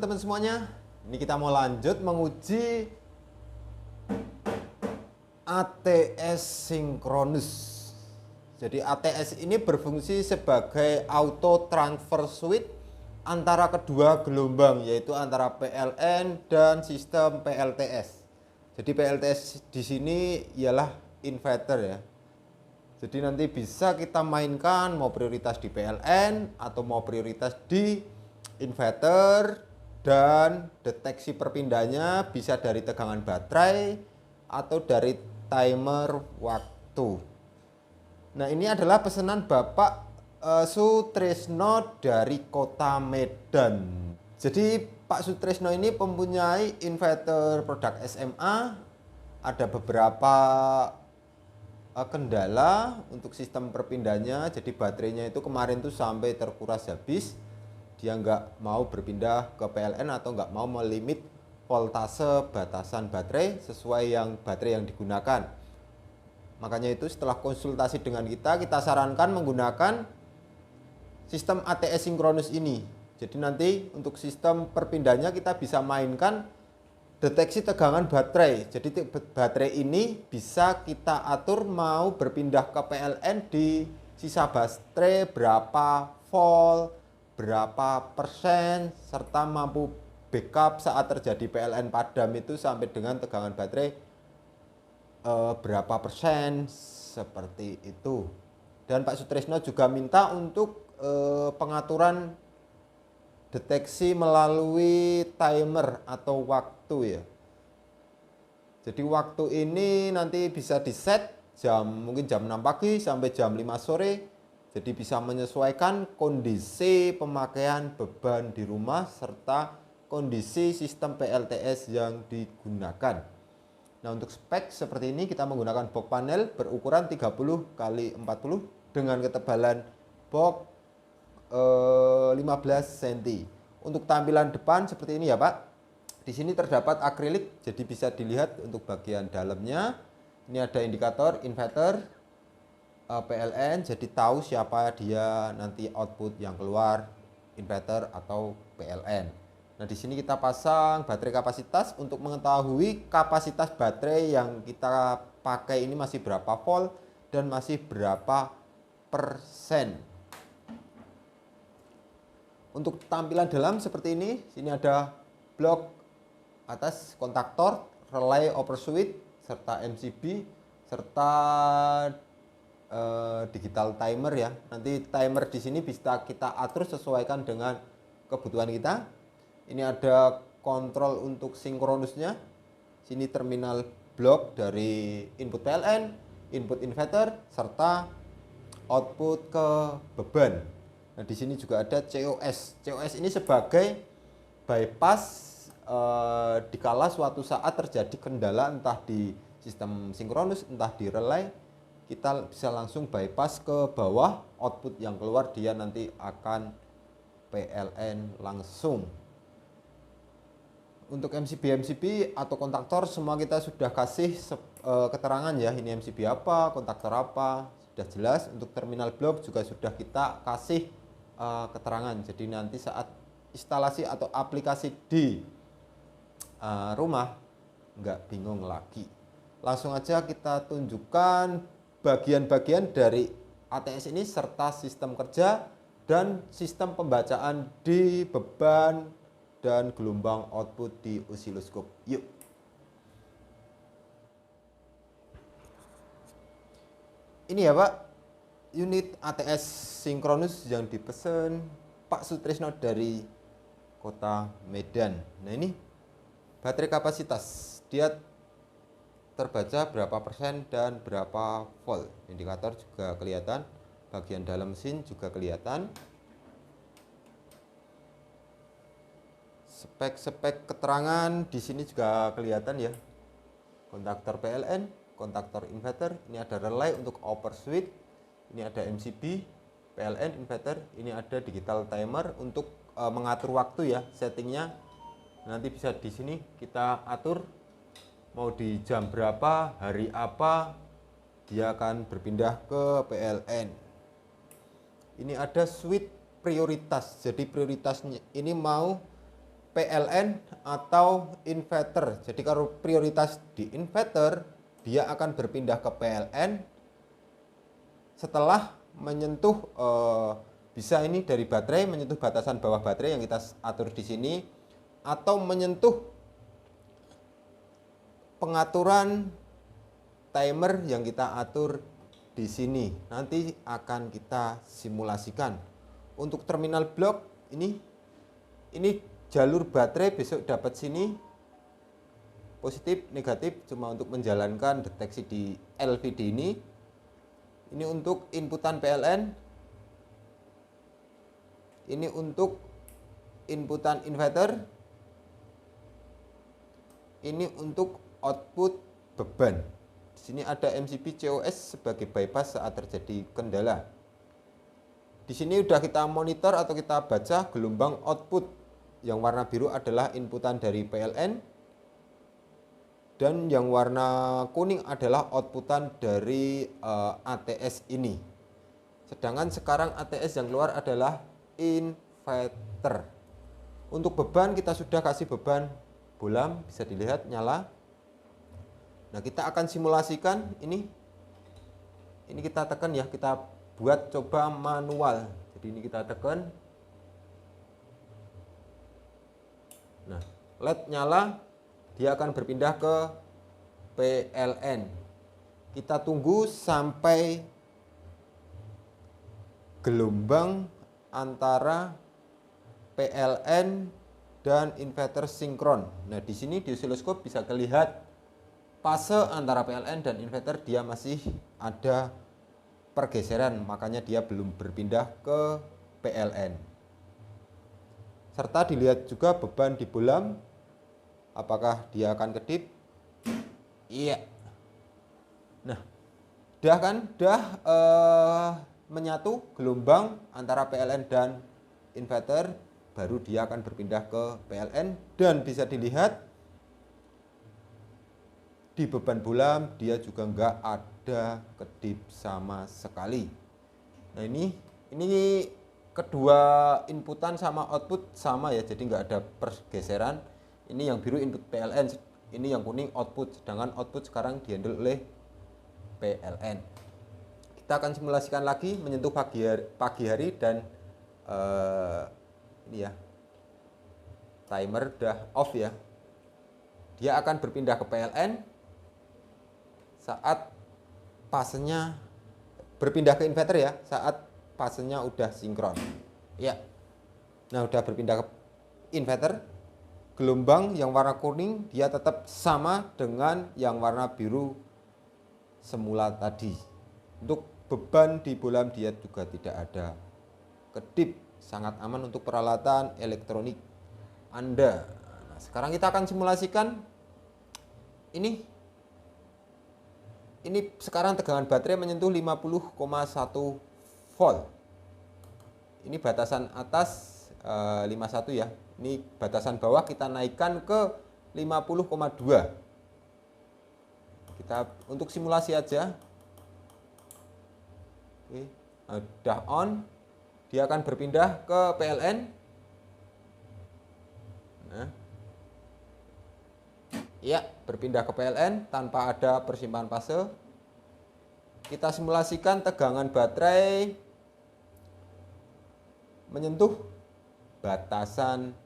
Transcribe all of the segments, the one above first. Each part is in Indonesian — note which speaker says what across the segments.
Speaker 1: teman-teman semuanya. Ini kita mau lanjut menguji ATS sinkronus. Jadi ATS ini berfungsi sebagai auto transfer switch antara kedua gelombang, yaitu antara PLN dan sistem PLTS. Jadi PLTS di sini ialah inverter ya. Jadi nanti bisa kita mainkan mau prioritas di PLN atau mau prioritas di inverter, dan deteksi perpindahannya bisa dari tegangan baterai atau dari timer waktu. Nah, ini adalah pesanan Bapak Sutrisno dari Kota Medan. Jadi Pak Sutrisno ini mempunyai inverter produk SMA, ada beberapa kendala untuk sistem perpindahannya. Jadi baterainya itu kemarin tuh sampai terkuras habis. Dia nggak mau berpindah ke PLN atau nggak mau melimit voltase batasan baterai sesuai yang baterai yang digunakan. Makanya itu setelah konsultasi dengan kita sarankan menggunakan sistem ATS sinkronus ini. Jadi nanti untuk sistem perpindahnya kita bisa mainkan deteksi tegangan baterai. Jadi baterai ini bisa kita atur mau berpindah ke PLN di sisa baterai berapa volt, berapa persen, serta mampu backup saat terjadi PLN padam itu sampai dengan tegangan baterai berapa persen, seperti itu. Dan Pak Sutrisno juga minta untuk pengaturan deteksi melalui timer atau waktu ya. Jadi waktu ini nanti bisa di set mungkin jam 6 pagi sampai jam 5 sore. Jadi bisa menyesuaikan kondisi pemakaian beban di rumah serta kondisi sistem PLTS yang digunakan. Nah, untuk spek seperti ini kita menggunakan box panel berukuran 30 x 40 dengan ketebalan box 15 cm. Untuk tampilan depan seperti ini ya Pak. Di sini terdapat akrilik, jadi bisa dilihat untuk bagian dalamnya. Ini ada indikator inverter PLN, jadi tahu siapa dia nanti output yang keluar, inverter atau PLN. Nah, di sini kita pasang baterai kapasitas untuk mengetahui kapasitas baterai yang kita pakai ini masih berapa volt dan masih berapa persen. Untuk tampilan dalam seperti ini, sini ada blok atas kontaktor, relay over switch, serta MCB, serta digital timer ya. Nanti timer di sini bisa kita atur sesuaikan dengan kebutuhan kita. Ini ada kontrol untuk sinkronusnya. Sini terminal blok dari input PLN, input inverter, serta output ke beban. Nah, di sini juga ada COS. COS ini sebagai bypass dikala suatu saat terjadi kendala entah di sistem sinkronus, entah di relay, kita bisa langsung bypass ke bawah, output yang keluar dia nanti akan PLN langsung. Untuk MCB atau kontaktor semua kita sudah kasih keterangan ya, ini MCB apa, kontaktor apa, sudah jelas. Untuk terminal blok juga sudah kita kasih keterangan. Jadi nanti saat instalasi atau aplikasi di rumah nggak bingung lagi. Langsung aja kita tunjukkan bagian-bagian dari ATS ini serta sistem kerja dan sistem pembacaan di beban dan gelombang output di osiloskop. Yuk. Ini ya Pak, unit ATS sinkronus yang dipesan Pak Sutrisno dari Kota Medan. Nah, ini baterai kapasitas, dia terbaca berapa persen dan berapa volt. Indikator juga kelihatan, bagian dalam mesin juga kelihatan. Spek-spek keterangan di sini juga kelihatan ya. Kontaktor PLN, kontaktor inverter, ini ada relay untuk over switch, ini ada MCB, PLN inverter, ini ada digital timer untuk mengatur waktu ya, settingnya. Nanti bisa di sini kita atur mau di jam berapa, hari apa dia akan berpindah ke PLN. Ini ada switch prioritas. Jadi prioritasnya ini mau PLN atau inverter. Jadi kalau prioritas di inverter, dia akan berpindah ke PLN setelah menyentuh bisa ini dari baterai, menyentuh batasan bawah baterai yang kita atur di sini, atau menyentuh pengaturan timer yang kita atur di sini. Nanti akan kita simulasikan. Untuk terminal blok ini jalur baterai besok dapat sini positif, negatif, cuma untuk menjalankan deteksi di LVD ini. Ini untuk inputan PLN, ini untuk inputan inverter, ini untuk output beban. Di sini ada MCB COS sebagai bypass saat terjadi kendala. Di sini udah kita monitor atau kita baca gelombang output. Yang warna biru adalah inputan dari PLN, dan yang warna kuning adalah outputan dari ATS ini. Sedangkan sekarang ATS yang keluar adalah inverter. Untuk beban kita sudah kasih beban bolam, bisa dilihat nyala. Nah, kita akan simulasikan ini kita tekan ya, kita buat coba manual. Jadi ini kita tekan. Nah, LED nyala, dia akan berpindah ke PLN. Kita tunggu sampai gelombang antara PLN dan inverter sinkron. Nah, di sini di osiloskop bisa terlihat fase antara PLN dan inverter dia masih ada pergeseran, makanya dia belum berpindah ke PLN. Serta dilihat juga beban di bolam, apakah dia akan kedip? Iya. Nah, menyatu gelombang antara PLN dan inverter, baru dia akan berpindah ke PLN, dan bisa dilihat di beban bolam dia juga nggak ada kedip sama sekali. Nah, ini kedua inputan sama output sama ya, jadi nggak ada pergeseran. Ini yang biru input PLN, ini yang kuning output, sedangkan output sekarang dihandle oleh PLN. Kita akan simulasikan lagi menyentuh pagi hari dan ini ya, timer udah off ya. Dia akan berpindah ke PLN saat fasenya berpindah ke inverter ya, saat fasenya udah sinkron. Ya. Nah, udah berpindah ke inverter. Gelombang yang warna kuning dia tetap sama dengan yang warna biru semula tadi. Untuk beban di bolam dia juga tidak ada kedip, sangat aman untuk peralatan elektronik Anda. Nah, sekarang kita akan simulasikan ini sekarang tegangan baterai menyentuh 50,1 volt. Ini batasan atas 51 ya. Ini batasan bawah kita naikkan ke 50,2. Kita untuk simulasi aja. Oke, udah on. Dia akan berpindah ke PLN. Nah. Ya, berpindah ke PLN tanpa ada persimpangan fase. Kita simulasikan tegangan baterai menyentuh batasan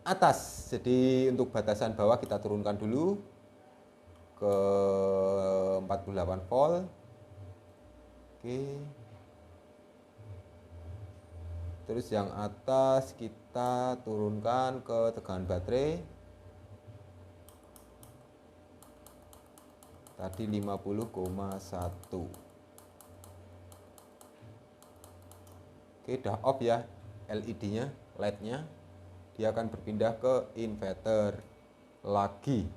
Speaker 1: atas. Jadi untuk batasan bawah kita turunkan dulu ke 48 volt. Oke. Terus yang atas kita turunkan ke tegangan baterai. Tadi 50,1. Oke, udah off ya LED-nya, LED-nya. Dia akan berpindah ke inverter lagi.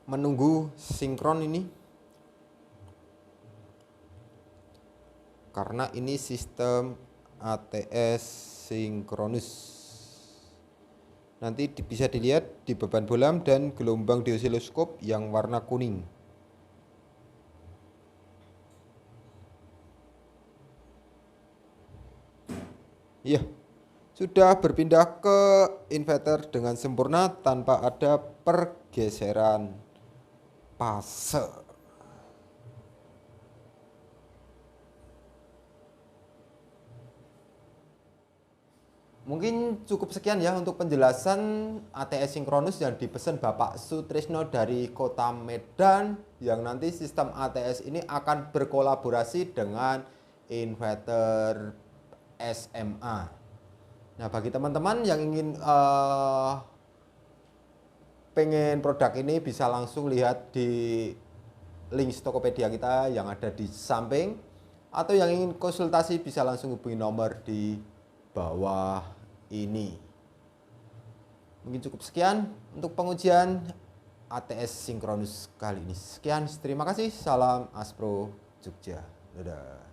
Speaker 1: Menunggu sinkron ini. Karena ini sistem ATS sinkronus. Nanti bisa dilihat di beban bolam dan gelombang di osiloskop yang warna kuning. Iya, sudah berpindah ke inverter dengan sempurna tanpa ada pergeseran fase. Mungkin cukup sekian ya untuk penjelasan ATS sinkronus yang dipesan Bapak Sutrisno dari Kota Medan, yang nanti sistem ATS ini akan berkolaborasi dengan inverter SMA. Nah, bagi teman-teman yang ingin pengen produk ini, bisa langsung lihat di link Tokopedia kita yang ada di samping, atau yang ingin konsultasi bisa langsung hubungi nomor di bawah ini. Mungkin cukup sekian untuk pengujian ATS sinkronus kali ini. Sekian, terima kasih. Salam Aspro Jogja. Dadah.